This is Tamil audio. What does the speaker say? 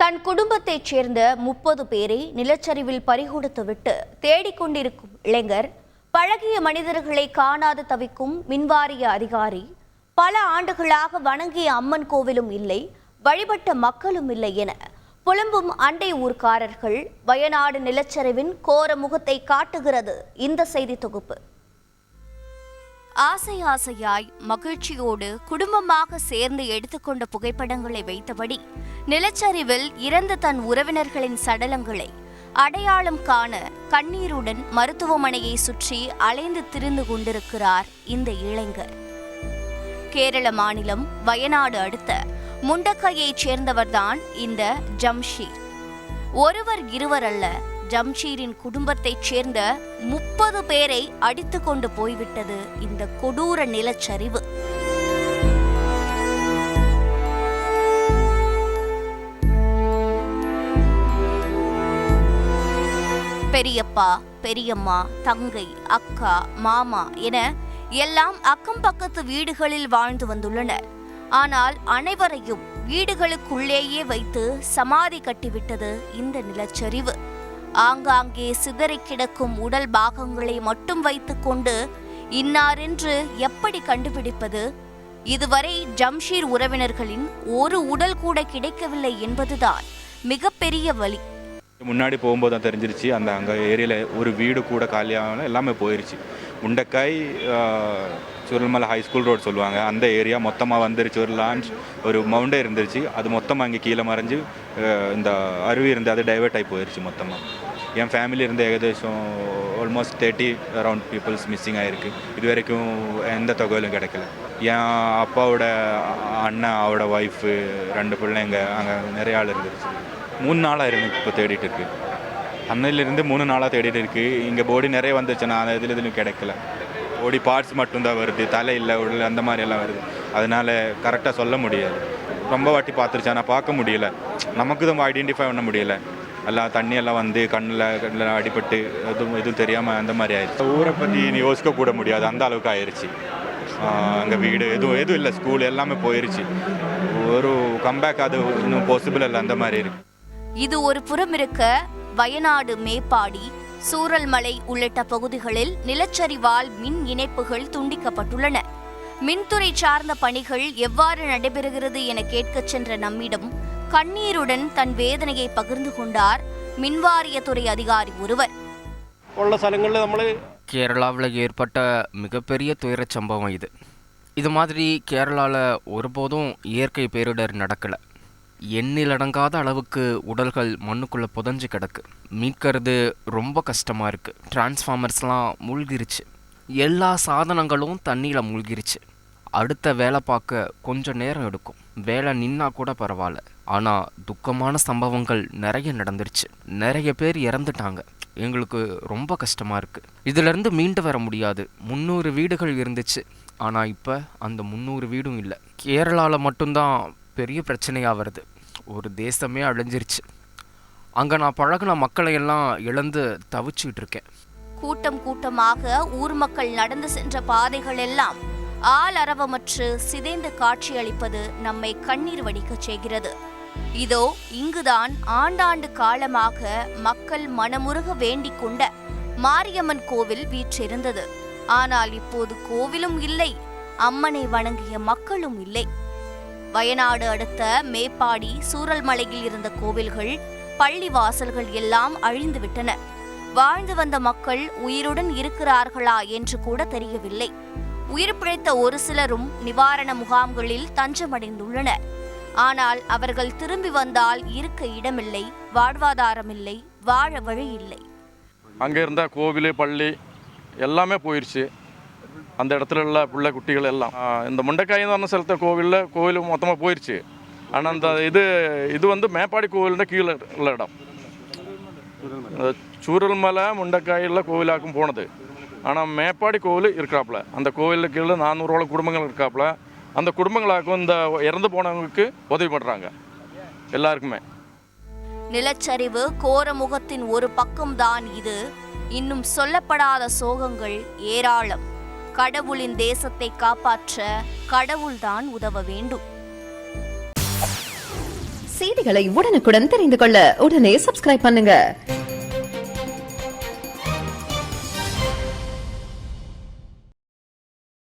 தன் குடும்பத்தைச் சேர்ந்த 30 பேரை நிலச்சரிவில் பறிகொடுத்துவிட்டு தேடிக்கொண்டிருக்கும் இளைஞர், பழகிய மனிதர்களை காணாது தவிக்கும் மின்வாரிய அதிகாரி, பல ஆண்டுகளாக வணங்கிய அம்மன் கோவிலும் இல்லை, வழிபட்ட மக்களும் இல்லை என புலம்பும் அண்டை ஊர்க்காரர்கள் வயநாடு நிலச்சரிவின் கோர முகத்தை காட்டுகிறது இந்த செய்தி தொகுப்பு. ஆசை ஆசையாய் மகிழ்ச்சியோடு குடும்பமாக சேர்ந்து எடுத்துக்கொண்ட புகைப்படங்களை வைத்தபடி நிலச்சரிவில் இறந்த தன் உறவினர்களின் சடலங்களை அடையாளம் காண கண்ணீருடன் மருத்துவமனையை சுற்றி அலைந்து திரிந்து கொண்டிருக்கிறார் இந்த இளைஞர். கேரள மாநிலம் வயநாடு அடுத்த முண்டக்கையைச் சேர்ந்தவர்தான் இந்த ஜம்ஷீர். ஒருவர் இருவர் அல்ல, ஜம்ஷீரின் குடும்பத்தைச் சேர்ந்த 30 பேரை அடித்து கொண்டு போய்விட்டது இந்த கொடூர நிலச்சரிவு. பெரியப்பா, பெரியம்மா, தங்கை, அக்கா, மாமா என எல்லாம் அக்கம் பக்கத்து வீடுகளில் வாழ்ந்து வந்துள்ளனர். ஆனால் அனைவரையும் வீடுகளுக்குள்ளேயே வைத்து சமாதி கட்டிவிட்டது இந்த நிலச்சரிவு. ஆங்காங்கே சிதறி கிடக்கும் உடல் பாகங்களை மட்டும் வைத்துக்கொண்டு இன்னாரென்று எப்படி கண்டுபிடிப்பது? இதுவரை ஜம்ஷீர் உறவினர்களின் ஒரு உடல் கூட கிடைக்கவில்லை என்பதுதான் மிகப்பெரிய வலி. முன்னாடி போகும்போது தான் தெரிஞ்சிருச்சு, அங்கே ஏரியாவில் ஒரு வீடு கூட காலியாக எல்லாமே போயிடுச்சு. முண்டக்காய் சுருள்மலை ஹைஸ்கூல் ரோடு சொல்லுவாங்க, அந்த ஏரியா மொத்தமாக வந்துருச்சு. ஒரு லான்ச், ஒரு மவுண்டே இருந்துருச்சு, அது மொத்தமாக அங்கே கீழே மறைஞ்சு இந்த அருவி இருந்து அது டைவெர்ட் ஆகி போயிடுச்சு மொத்தமாக. என் ஃபேமிலி இருந்து ஏகദേശம் ஆல்மோஸ்ட் 30 அரவுண்ட் பீப்புள்ஸ் மிஸ்ஸிங் ஆகிருக்கு. இது வரைக்கும் எந்த தொகையிலும் கிடைக்கல. என் அப்பாவோட அண்ணன், அவரோட ஒய்ஃபு, 2 பிள்ளைங்க, அங்கே நிறைய ஆள் இருந்துருச்சு. 3 நாளாக இருந்து இப்போ தேடிட்டு இருக்கு. அன்னையிலேருந்து 3 நாளாக தேடிட்டு இருக்கு. இங்கே பாடி நிறைய வந்துருச்சு, நான் இதுலையும் கிடைக்கல. பாடி பார்ட்ஸ் மட்டும்தான் வருது, தலை இல்லை, உடல் அந்த மாதிரி எல்லாம் வருது. அதனால் கரெக்டாக சொல்ல முடியாது. ரொம்ப வாட்டி பார்த்துருச்சு, ஆனால் பார்க்க முடியல. நமக்கு தான் ஐடென்டிஃபை பண்ண முடியல. எல்லாம் தண்ணியெல்லாம் வந்து கண்ணில் அடிபட்டு எதுவும் தெரியாமல் அந்த மாதிரி ஆயிடுச்சு. ஊரை பற்றி யோசிக்க கூட முடியாது, அந்த அளவுக்கு ஆயிடுச்சு. அங்கே வீடு எதுவும் இல்லை, ஸ்கூல் எல்லாமே போயிடுச்சு. ஒரு கம்பேக் அது இன்னும் பாசிபிள் இல்லை, அந்த மாதிரி இருக்கு. இது ஒரு புறம் இருக்க, வயநாடு மேப்பாடி, சூரல்மலை உள்ளிட்ட பகுதிகளில் நிலச்சரிவால் மின் இணைப்புகள் துண்டிக்கப்பட்டுள்ளன. மின்துறை சார்ந்த பணிகள் எவ்வாறு நடைபெறுகிறது என கேட்கச் சென்ற நம்மிடம் கண்ணீருடன் தன் வேதனையை பகிர்ந்து கொண்டார் மின்வாரியத்துறை அதிகாரி ஒருவர். கேரளாவில் ஏற்பட்ட மிகப்பெரிய துயரச் சம்பவம் இது மாதிரி கேரளாவில் ஒருபோதும் இயற்கை பேரிடர் நடக்கலை. எண்ணிலடங்காத அளவுக்கு உடல்கள் மண்ணுக்குள்ளே புதஞ்சு கிடக்கு. மீட்கிறது ரொம்ப கஷ்டமாக இருக்குது. டிரான்ஸ்ஃபார்மர்ஸ்லாம் மூழ்கிருச்சு, எல்லா சாதனங்களும் தண்ணியில் மூழ்கிருச்சு. அடுத்த வேலை பார்க்க கொஞ்சம் நேரம் எடுக்கும், வேலை நின்னா கூட பரவாயில்ல. ஆனால் துக்கமான சம்பவங்கள் நிறைய நடந்துருச்சு, நிறைய பேர் இறந்துட்டாங்க. எங்களுக்கு ரொம்ப கஷ்டமாக இருக்குது. இதிலேருந்து மீண்டு வர முடியாது. 300 வீடுகள் இருந்துச்சு, ஆனால் இப்போ அந்த 300 வீடும் இல்லை. கேரளாவில் மட்டும்தான் பெரிய பிரச்சனையாக வருது. ஒரு தேசமே அழிஞ்சிருச்சு. அங்கே நான் பழகின மக்களையெல்லாம் இழந்து தவிச்சுக்கிட்டு இருக்கேன். கூட்டம் கூட்டமாக ஊர் மக்கள் நடந்து சென்ற பாதைகள் எல்லாம் ஆளரவமற்று சிதைந்து காட்சியளிப்பது நம்மை கண்ணீர் வடிக்கச் செய்கிறது. இதோ இங்குதான் ஆண்டாண்டு காலமாக மக்கள் மனமுருக வேண்டிக் கொண்ட மாரியம்மன் கோவில் வீற்றிருந்தது. ஆனால் இப்போது கோவிலும் இல்லை, அம்மனை வணங்கிய மக்களும் இல்லை. வயநாடு அடுத்த மேப்பாடி, சூரல்மலையில் இருந்த கோவில்கள், பள்ளி வாசல்கள் எல்லாம் அழிந்துவிட்டன. வாழ்ந்து வந்த மக்கள் உயிருடன் இருக்கிறார்களா என்று கூட தெரியவில்லை. உயிர் பிழைத்த ஒரு சிலரும் நிவாரண முகாம்களில் தஞ்சமடைந்துள்ளனர். ஆனால் அவர்கள் திரும்பி வந்தால் இருக்க இடமில்லை, வாழ்வாதாரமில்லை, வாழ வழி இல்லை. அங்கே இருந்த கோவில், பள்ளி எல்லாமே போயிடுச்சு. அந்த இடத்துல உள்ள பிள்ளை குட்டிகள் எல்லாம் இந்த முண்டக்காயின்னு சொன்ன சிலத்த கோவில் மொத்தமாக போயிடுச்சு. ஆனால் அந்த இது வந்து மேப்பாடி கோவில்னா கீழே உள்ள இடம். சூரல்மலை முண்டக்காயில் கோவிலாக்கும் போனது. ஆனால் மேப்பாடி கோவில் இருக்கிறாப்புல, அந்த கோவிலுக்கு கீழே 400 குடும்பங்கள் இருக்காப்புல. அந்த குடும்பங்களாக்கும் இந்த இறந்து போனவங்களுக்கு உதவி பண்ணுறாங்க எல்லாருக்குமே. நிலச்சரிவு கோரமுகத்தின் ஒரு பக்கம்தான் இது. இன்னும் சொல்லப்படாத சோகங்கள் ஏராளம். கடவுளின் தேசத்தை காப்பாற்ற கடவுள்தான் உதவ வேண்டும். செய்திகளை உடனுக்குடன் தெரிந்து கொள்ள உடனே சப்ஸ்கிரைப் பண்ணுங்க.